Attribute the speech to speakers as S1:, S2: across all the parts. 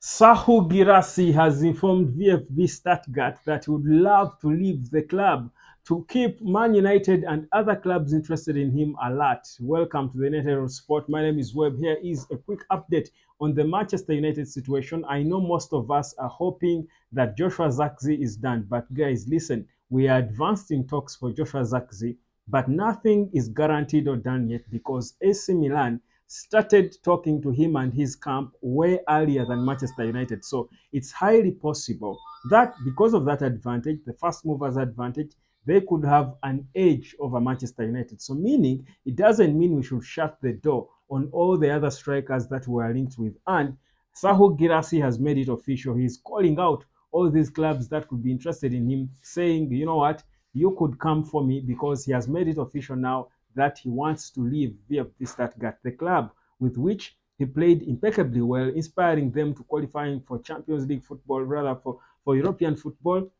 S1: Serhou Guirassay has informed VfB Stuttgart that he would love to leave the club to keep Man United and other clubs interested in him alert. Welcome to the United of Sport. My name is Webb. Here is a quick update on the Manchester United situation. I know most of us are hoping that Joshua Zirkzee is done, but guys, listen, we are advanced in talks for Joshua Zirkzee, but nothing is guaranteed or done yet because AC Milan started talking to him and his camp way earlier than Manchester United. So it's highly possible that because of that advantage, the first movers advantage, they could have an edge over Manchester United. So meaning it doesn't mean we should shut the door on all the other strikers that we are linked with. And Serhou Guirassay has made it official. He's calling out all these clubs that could be interested in him, saying, you know what, you could come for me because he has made it official now that he wants to leave VfB Stuttgart, the club with which he played impeccably well, inspiring them to qualifying for Champions League football, rather for European football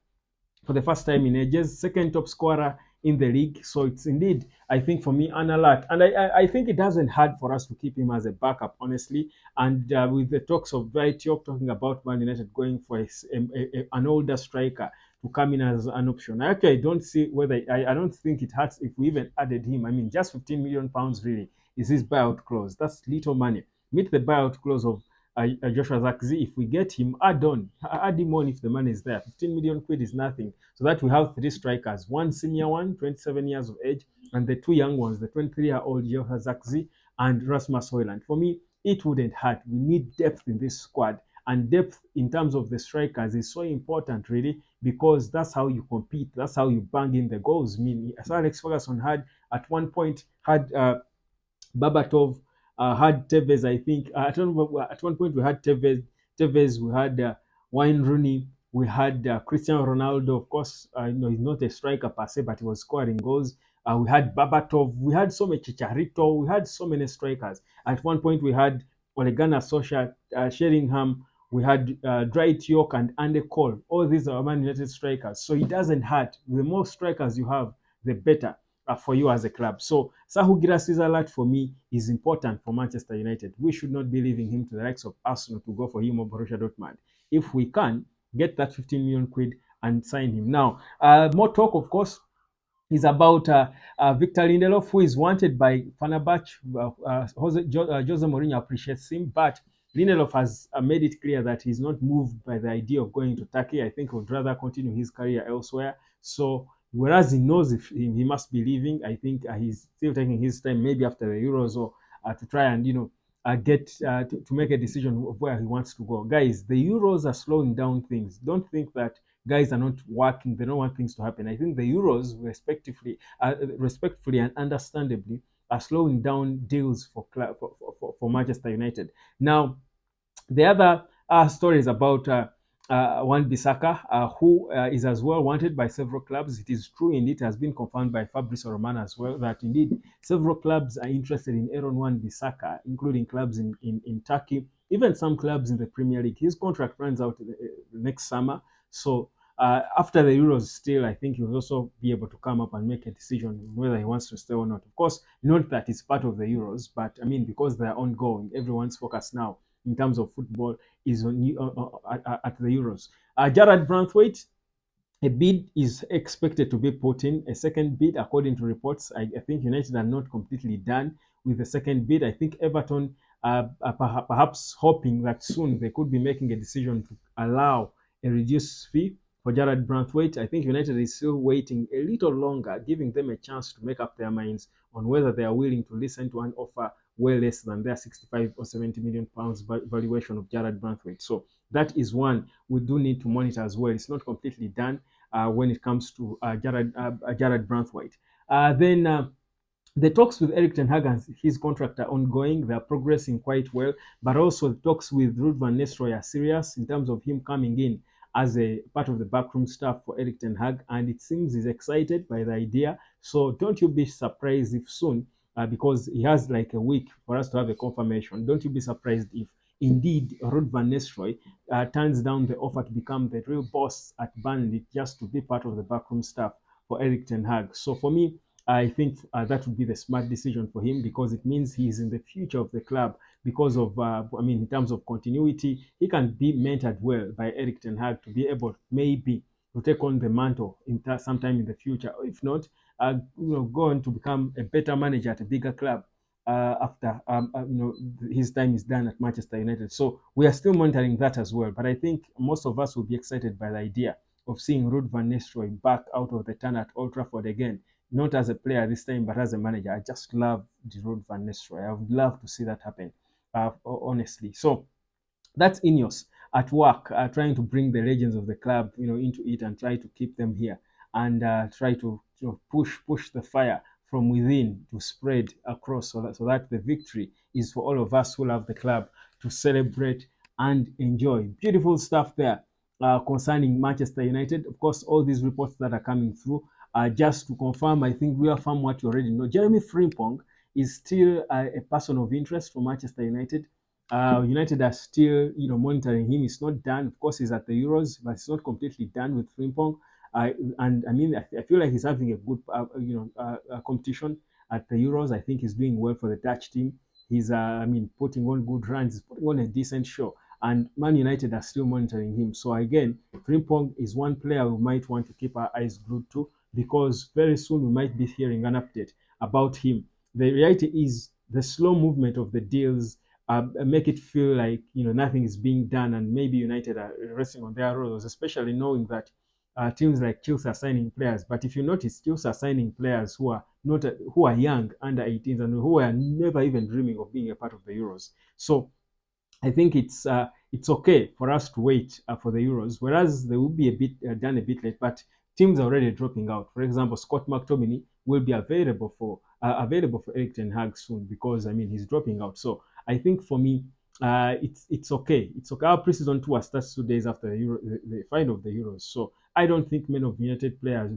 S1: for the first time in ages, second top scorer in the league. So it's indeed, I think, for me, an alert. And I think it doesn't hard for us to keep him as a backup, honestly. And with the talks of Branthwaite talking about Man United going for an older striker to come in as an option. Actually, I don't see whether I don't think it hurts if we even added him. I mean, just 15 million pounds really is his buyout clause. That's little money. Meet the buyout clause of Joshua Zirkzee. If we get him, add him on if the money is there. 15 million quid is nothing. So that we have three strikers, one senior one, 27 years of age, and the two young ones, the 23-year-old Joshua Zirkzee and Rasmus Højlund. For me, it wouldn't hurt. We need depth in this squad. And depth in terms of the strikers is so important, really, because that's how you compete. That's how you bang in the goals. I mean, as Alex Ferguson had at one point, had Babatov, had Tevez, I think. At one point we had Tevez, we had Wayne Rooney, we had Cristiano Ronaldo. Of course, he's not a striker per se, but he was scoring goals. We had Babatov, we had so many Chicharito, we had so many strikers. At one point we had Ole Gunnar Solskjaer, Sheringham, we had Dwight York and Andy Cole. All these are Man United strikers. So it doesn't hurt. The more strikers you have, the better for you as a club. So Serhou Guirassay's alert for me is important for Manchester United. We should not be leaving him to the likes of Arsenal to go for him or Borussia Dortmund. If we can, get that 15 million quid and sign him. Now, more talk, of course, is about Victor Lindelof, who is wanted by Fenerbahce. Jose Mourinho appreciates him, but Lindelof has made it clear that he's not moved by the idea of going to Turkey. I think he would rather continue his career elsewhere. So, whereas he knows if he must be leaving, I think he's still taking his time, maybe after the Euros, or to try and get to make a decision of where he wants to go. Guys, the Euros are slowing down things. Don't think that guys are not working. They don't want things to happen. I think the Euros, respectfully and understandably, are slowing down deals for Manchester United. Now, the other story is about Wan-Bissaka, who is as well wanted by several clubs. It is true, indeed, it has been confirmed by Fabrizio Romano as well, that indeed several clubs are interested in Aaron Wan-Bissaka, including clubs in Turkey, even some clubs in the Premier League. His contract runs out next summer. So after the Euros, still, I think he will also be able to come up and make a decision whether he wants to stay or not. Of course, not that it's part of the Euros, but I mean, because they're ongoing, everyone's focus now in terms of football is on at the Euros. Jared Branthwaite, a bid is expected to be put in, a second bid, according to reports. I think United are not completely done with the second bid. I think Everton are perhaps hoping that soon they could be making a decision to allow a reduced fee for Jared Branthwaite. I think United is still waiting a little longer, giving them a chance to make up their minds on whether they are willing to listen to an offer way less than their 65 or 70 million pounds valuation of Jared Branthwaite. So that is one we do need to monitor as well. It's not completely done when it comes to Jared Branthwaite. Then the talks with Erik ten Hag and his contract are ongoing. They are progressing quite well, but also the talks with Ruud van Nistelrooy are serious in terms of him coming in as a part of the backroom staff for Erik ten Hag, and it seems he's excited by the idea. So don't you be surprised if soon, because he has like a week for us to have a confirmation, don't you be surprised if indeed Ruud van Nistelrooy turns down the offer to become the real boss at Burnley just to be part of the backroom staff for Erik ten Hag. So for me, I think that would be the smart decision for him because it means he is in the future of the club, because of, in terms of continuity, he can be mentored well by Eric Ten Hag to be able maybe to take on the mantle sometime in the future. Or if not, go on to become a better manager at a bigger club after his time is done at Manchester United. So we are still monitoring that as well. But I think most of us will be excited by the idea of seeing Ruud van Nistelrooy back out of the turn at Old Trafford again, not as a player this time, but as a manager. I just love the Ruud van Nistelrooy. I would love to see that happen, honestly. So that's Ineos at work, trying to bring the legends of the club, into it and try to keep them here and try to push the fire from within to spread across, so that the victory is for all of us who love the club to celebrate and enjoy. Beautiful stuff there concerning Manchester United. Of course, all these reports that are coming through are just to confirm, I think, reaffirm what you already know. Jeremy Frimpong is still a person of interest for Manchester United. United are still, monitoring him. It's not done. Of course, he's at the Euros, but it's not completely done with Frimpong. I feel like he's having a good, competition at the Euros. I think he's doing well for the Dutch team. He's, putting on good runs. He's putting on a decent show. And Man United are still monitoring him. So again, Frimpong is one player we might want to keep our eyes glued to, because very soon we might be hearing an update about him. The reality is the slow movement of the deals make it feel like nothing is being done, and maybe United are resting on their laurels, especially knowing that teams like Chelsea are signing players. But if you notice, Chelsea are signing players who are not who are young, under 18s, and who are never even dreaming of being a part of the Euros. So I think it's okay for us to wait for the Euros, whereas they will be a bit done a bit late. But teams are already dropping out. For example, Scott McTominay will be available for Eric Ten Hag soon, because he's dropping out. So I think for me, it's okay. It's okay. Our preseason tour starts 2 days after the final of the Euros. So I don't think many of United players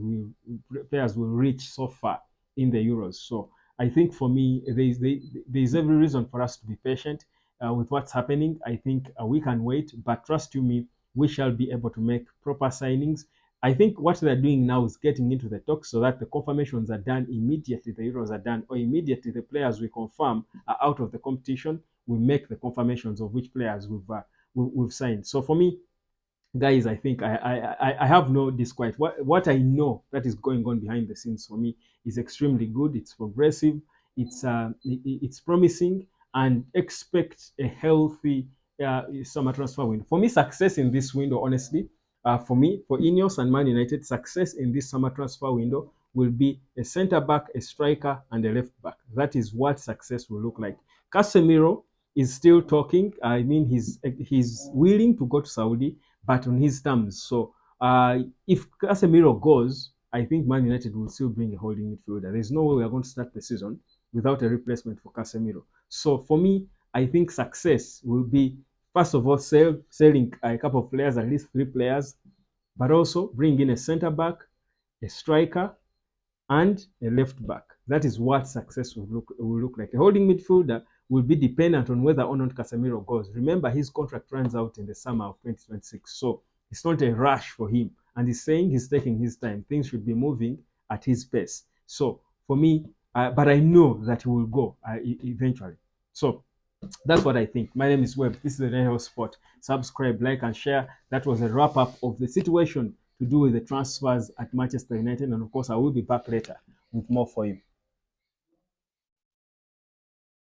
S1: will reach so far in the Euros. So I think for me, there is every reason for us to be patient with what's happening. I think we can wait, but trust you me, we shall be able to make proper signings. I think what they're doing now is getting into the talks so that the confirmations are done immediately the Euros are done, or immediately the players we confirm are out of the competition. We make the confirmations of which players we've signed. So for me, guys, I think I have no disquiet. What I know that is going on behind the scenes for me is extremely good. It's progressive. It's promising, and expect a healthy summer transfer window. For me, success in this window, honestly, for Ineos and Man United, success in this summer transfer window will be a centre back, a striker, and a left back. That is what success will look like. Casemiro is still talking. I mean, he's willing to go to Saudi, but on his terms. So if Casemiro goes, I think Man United will still bring a holding midfielder. There's no way we are going to start the season without a replacement for Casemiro. So for me, I think success will be, first of all, selling a couple of players, at least 3 players, but also bring in a centre back, a striker, and a left back. That is what success will look like. A holding midfielder will be dependent on whether or not Casemiro goes. Remember, his contract runs out in the summer of 2026, so it's not a rush for him. And he's saying he's taking his time. Things should be moving at his pace. So for me, but I know that he will go eventually. So that's what I think. My name is Webb. This is the Netherlands Sport. Subscribe, like, and share. That was a wrap up of the situation to do with the transfers at Manchester United. And of course, I will be back later with more for you.